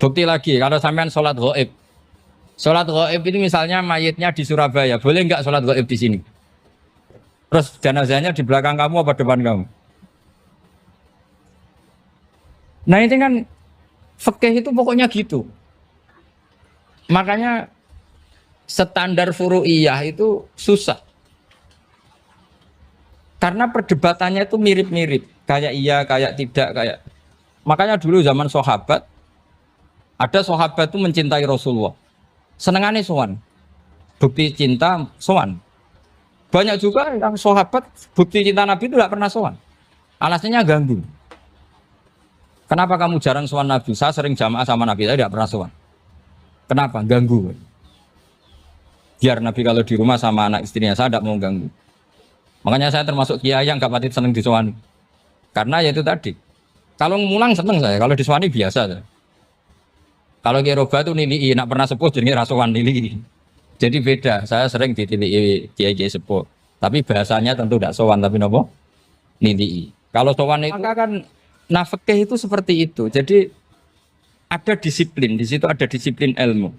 Bukti lagi kalau sampean sholat ghaib. Sholat ghaib ini misalnya mayitnya di Surabaya, boleh nggak sholat ghaib di sini? Terus jenazahnya di belakang kamu apa depan kamu? Nah ini kan fikih itu pokoknya gitu. Makanya standar furu'iyah itu susah. Karena perdebatannya itu mirip-mirip. Kayak iya, kayak tidak, kayak. Makanya dulu zaman sahabat, Ada sahabat itu mencintai Rasulullah. Senengannya sowan. Bukti cinta sowan. Banyak juga yang sahabat bukti cinta Nabi itu tidak pernah sowan. Alasannya ganggu. Kenapa kamu jarang sowan Nabi? Saya sering jamaah sama Nabi, saya tidak pernah sowan. Kenapa? Ganggu. Biar Nabi kalau di rumah sama anak istrinya, saya tidak mau ganggu. Makanya saya termasuk kiai yang gak pati seneng disowani. Karena ya itu tadi. Kalau ngulang seneng saya, kalau disowani biasa saya. Kalau Kiai Roba itu nilai, nak pernah sepuh jadi rasuan nilai. Jadi beda, saya sering ditilii Kiai sepuh. Tapi bahasanya tentu tidak sowan, tapi nopo nilai. Kalau sowan itu maka kan nafkah itu seperti itu. Jadi ada disiplin, di situ ada disiplin ilmu.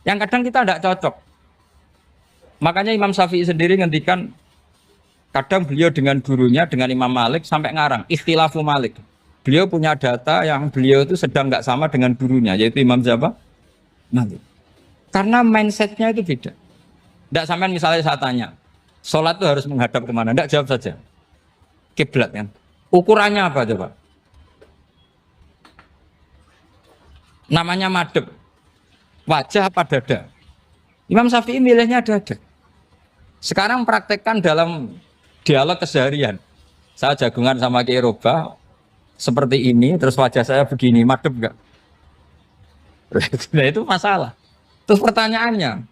Yang kadang kita tidak cocok. Makanya Imam Syafi'i sendiri ngendikan, kadang beliau dengan gurunya, dengan Imam Malik sampai ngarang ikhtilafu Malik. Beliau punya data yang beliau itu sedang nggak sama dengan gurunya, yaitu Imam siapa? Malik. Karena mindsetnya itu beda. Tidak sampai misalnya saya tanya, sholat itu harus menghadap kemana? Tidak, jawab saja. Kiblat kan. Ukurannya apa coba? Namanya madhep. Wajah apa dada? Imam Syafi'i milihnya dada. Sekarang praktekkan dalam dialog keseharian. Saya jagungan sama Kiai Roba seperti ini, terus wajah saya begini, madhep enggak? Nah itu masalah. Terus pertanyaannya,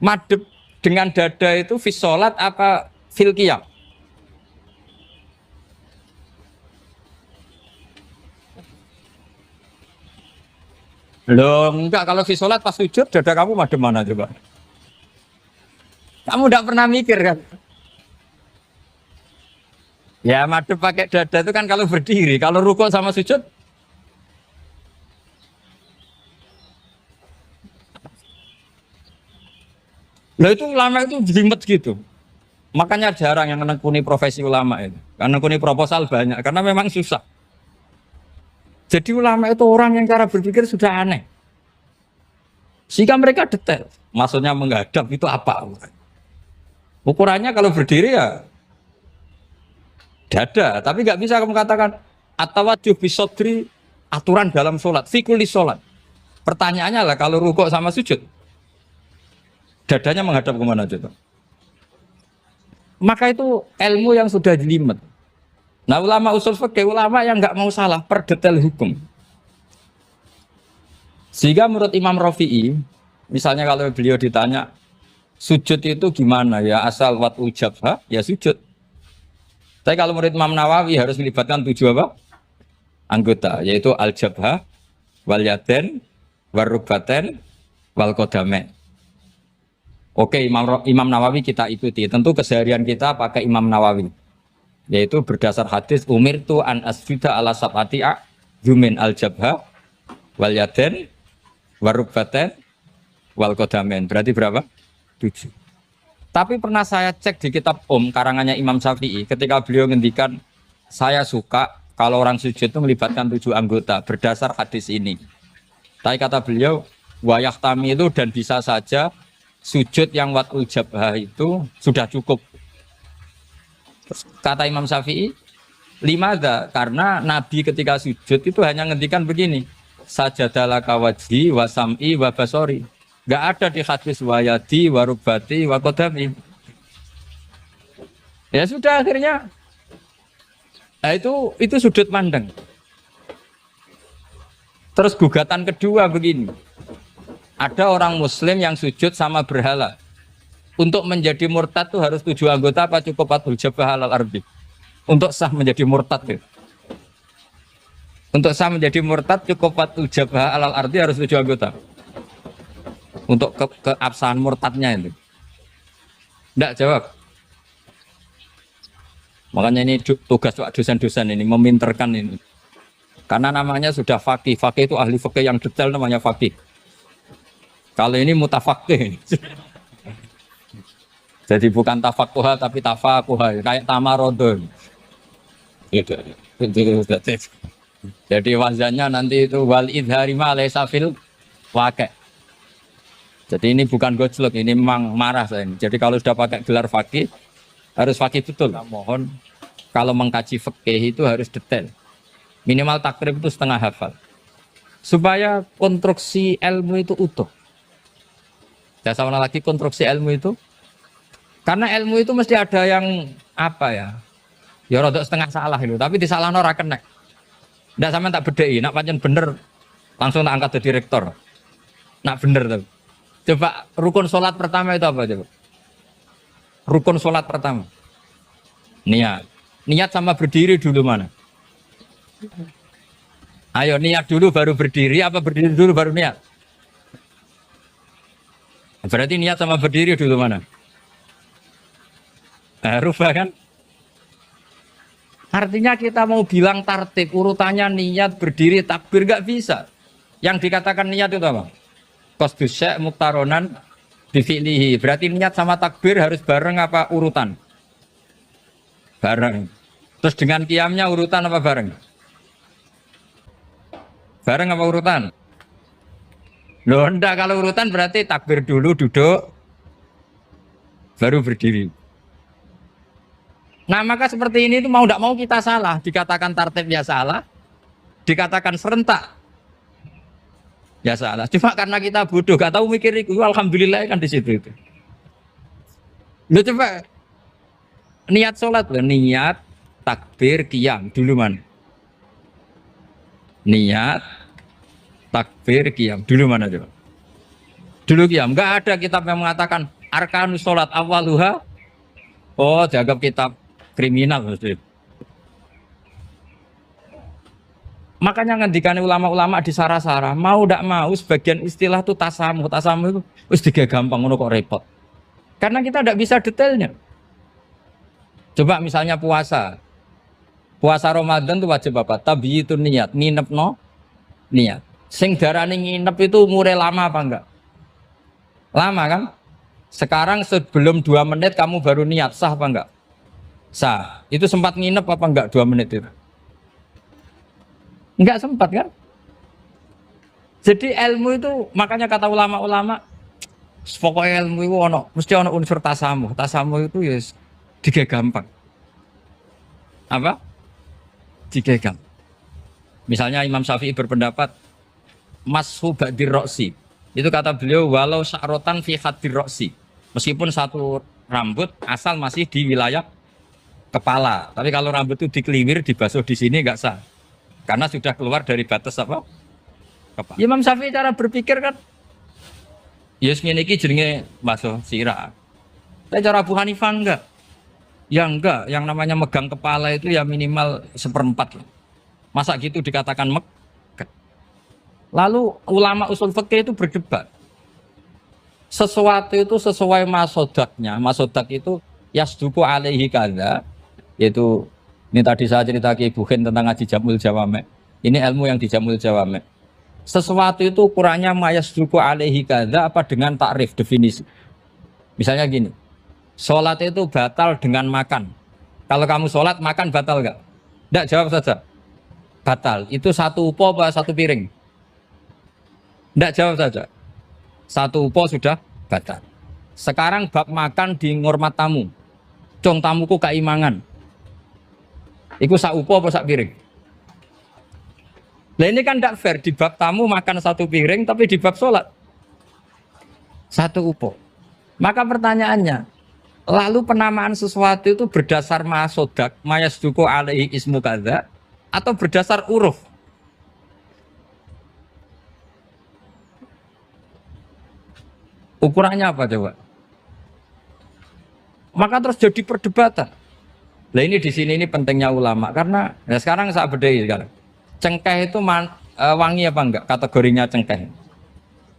madhep dengan dada itu fis sholat apa fil qiyam? Loh enggak, kalau fis sholat pas sujud dada kamu madhep mana coba? Kamu enggak pernah mikir kan? Ya madhep pakai dada itu kan kalau berdiri, kalau rukuk sama sujud. Lah itu ulama itu jelimet gitu. Makanya jarang yang menekuni profesi ulama itu. Karena menekuni proposal banyak, karena memang susah. Jadi ulama itu orang yang cara berpikir sudah aneh. Sehingga mereka detail. Maksudnya menghadap itu apa? Ukurannya kalau berdiri ya dada, tapi nggak bisa kamu katakan atawajuh bisodri aturan dalam sholat, fikuli sholat. Pertanyaannya lah kalau rukuk sama sujud, dadanya menghadap kemana coba? Maka itu ilmu yang sudah jelimet. Nah ulama usul fikih, ulama yang nggak mau salah per detail hukum. Sehingga menurut Imam Rafi'i, misalnya kalau beliau ditanya sujud itu gimana ya, asal wat ujabha ya sujud. Tapi kalau menurut Imam Nawawi harus melibatkan 7 apa? Anggota, yaitu al-jabhah, wal yaden, wal rukbaten, wal qadamen. Oke, Imam Nawawi kita ikuti. Tentu keseharian kita pakai Imam Nawawi. Yaitu berdasar hadis umirtu an asjuda ala sab'ati yumin al-jabhah, wal yaden, wal rukbaten, wal qadamen. Berarti berapa? 7. Tapi pernah saya cek di kitab karangannya Imam Syafi'i, ketika beliau ngendikan saya suka kalau orang sujud itu melibatkan 7 anggota berdasar hadis ini. Tapi kata beliau wayah tami itu dan bisa saja sujud yang watul jabhah itu sudah cukup. Kata Imam Syafi'i, limada, karena Nabi ketika sujud itu hanya ngendikan begini, sajadalaka wajhi wa sam'i wa basori. Gak ada di hadis wayadi, warubati, wakodami. Ya sudah akhirnya. Nah itu sudut pandang. Terus gugatan kedua begini. Ada orang Muslim yang sujud sama berhala. Untuk menjadi murtad itu harus 7 anggota apa cukup fathul jabhah alal ardi? Untuk sah menjadi murtad itu. Untuk sah menjadi murtad cukup fathul jabhah alal ardi harus 7 anggota. Untuk keabsahan murtadnya itu. Tidak jawab. Makanya ini tugas dosen-dosen ini meminterkan ini. Karena namanya sudah faqih. Faqih itu ahli faqih yang detail namanya faqih. Kalau ini mutafaqih. Jadi bukan tafakuha tapi tafakuha. Kayak tamarodon. Gitu. Jadi wazannya nanti itu wal idhari ma laysa fil waqi'. Jadi ini bukan gojlok, ini memang marah saya ini. Jadi kalau sudah pakai gelar fakih, harus fakih betul. Nah, mohon kalau mengkaji fikih itu harus detail. Minimal takrib itu setengah hafal. supaya konstruksi ilmu itu utuh. Saya sama lagi konstruksi ilmu itu, karena ilmu itu mesti ada yang apa ya? Ya rodok setengah salah itu, tapi disalahno ora kena. Ndak sampean tak bedheki, nak pancen bener langsung tak angkat jadi direktur. Nak bener tuh. Coba rukun sholat pertama itu apa coba? Rukun sholat pertama. Niat. Niat sama berdiri dulu mana? Ayo niat dulu baru berdiri, apa berdiri dulu baru niat? Berarti niat sama berdiri dulu mana? Rubah kan? Artinya kita mau bilang tartib, urutannya niat, berdiri, takbir gak bisa. Yang dikatakan niat itu apa? Qasdus syai' muktaronan bifi'lihi. Berarti niat sama takbir harus bareng apa urutan? Bareng. Terus dengan qiyamnya urutan apa bareng? Bareng apa urutan? Loh enggak, kalau urutan berarti takbir dulu, duduk, baru berdiri. Nah maka seperti ini itu mau tidak mau kita salah. Dikatakan tartib ya salah, dikatakan serentak ya salah. Cuma karena kita bodoh, gak tahu mikir itu. Alhamdulillah kan di situ itu. Lu coba niat sholat loh, niat takbir qiyam dulu mana? Niat takbir qiyam dulu mana coba? Dulu qiyam. Enggak ada kitab yang mengatakan arkanus sholat awaluha. Oh, dianggap kitab kriminal maksudnya. Makanya ngendikane ulama-ulama di Sarah-Sarah, mau ndak mau sebagian istilah itu tasamuh. Tasamuh itu wis digawe gampang ngono kok repot. Karena kita ndak bisa detailnya. Coba misalnya puasa. Puasa Ramadan itu wajib apa? Tabyitun niat, nginepno niat. Sing darane nginep itu umure lama apa enggak? Lama kan? Sekarang sebelum 2 menit kamu baru niat, sah apa enggak? Sah. Itu sempat nginep apa enggak 2 menit itu? Enggak sempat kan? Jadi ilmu itu, makanya kata ulama-ulama, pokoknya ilmu itu mesti ono unsur tasamuh. Tasamuh itu ya digawe gampang. Apa? Digawe gampang. Misalnya Imam Syafi'i berpendapat mashu ba'dir roksi. Itu kata beliau walau sya'rotan fi hadir roksi. Meskipun satu rambut asal masih di wilayah kepala, tapi kalau rambut itu dikeliwir, dibasuh di sini nggak sah, karena sudah keluar dari batas apa? Kepala. Imam Syafi'i cara berpikir kan, yes ini jenenge basuh sirah. Tapi cara Abu Hanifah enggak, ya enggak, yang namanya megang kepala itu ya minimal 1/4. Masa gitu dikatakan megang? Lalu ulama usul fikih itu berdebat. Sesuatu itu sesuai masodaknya. Masodak itu yasduku alaihi kadza. Yaitu ini tadi saya cerita ke Ibu Khen tentang ngaji Jamul Jawame. Ini ilmu yang di Jamul Jawame. Sesuatu itu ukurannya mayasduku alaihi kadza apa dengan takrif definisi. Misalnya gini, sholat itu batal dengan makan. Kalau kamu sholat makan batal nggak? Nggak, jawab saja. Batal. Itu satu upo apa satu piring? Nggak, jawab saja. Satu upo sudah batal. Sekarang bab makan di ngormat tamu. Cong tamuku kaimangan. Iku sak upo apa sak piring? Nah ini kan tidak fair, di bab tamu makan satu piring, tapi di bab sholat satu upo. Maka pertanyaannya, lalu penamaan sesuatu itu berdasar masodak, mayasduku alaihi ismu kadza, atau berdasar uruf? Ukurannya apa coba? Maka terus jadi perdebatan. Nah ini di sini ini pentingnya ulama karena ya sekarang saya bedai sekarang. Cengkeh itu wangi apa enggak? Kategorinya cengkeh.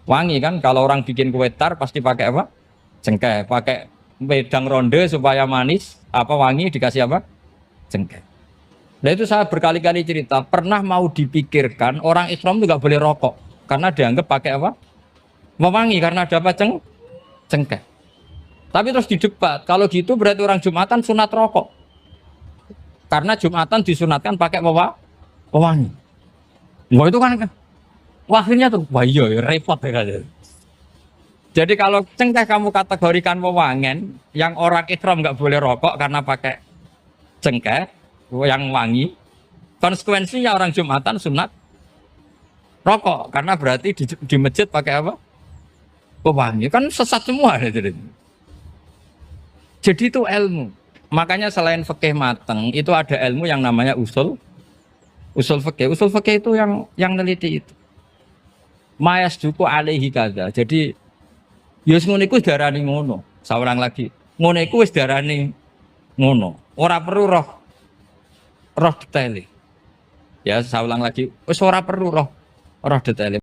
Wangi kan? Kalau orang bikin kue tar pasti pakai apa? Cengkeh. Pakai wedang ronde supaya manis. Apa wangi dikasih apa? Cengkeh. Nah itu saya berkali-kali cerita. Pernah mau dipikirkan orang Islam itu nggak boleh rokok karena dianggap pakai apa? Mewangi karena ada apa? Cengkeh. Tapi terus didebat. Kalau gitu berarti orang Jumatan sunat rokok. Karena Jumatan disunatkan pakai pewangi. Wah itu kan akhirnya tuh wah iya repot ya kan. Jadi kalau cengkeh kamu kategorikan wewangen, yang orang ihram nggak boleh rokok karena pakai cengkeh yang wangi. Konsekuensinya orang Jumatan sunat rokok karena berarti di masjid pakai apa? Pewangi kan sesat semua. Jadi itu ilmu. Makanya selain fikih mateng itu ada ilmu yang namanya usul fikih. Usul fikih itu yang neliti itu. Mayas duku alaihi kaza. Jadi yus ngono iku darani ngono. Saurang lagi. Ngono iku wis darani ngono. Ora perlu roh detail. Ya, saya ulang lagi. Wis ora perlu roh detail.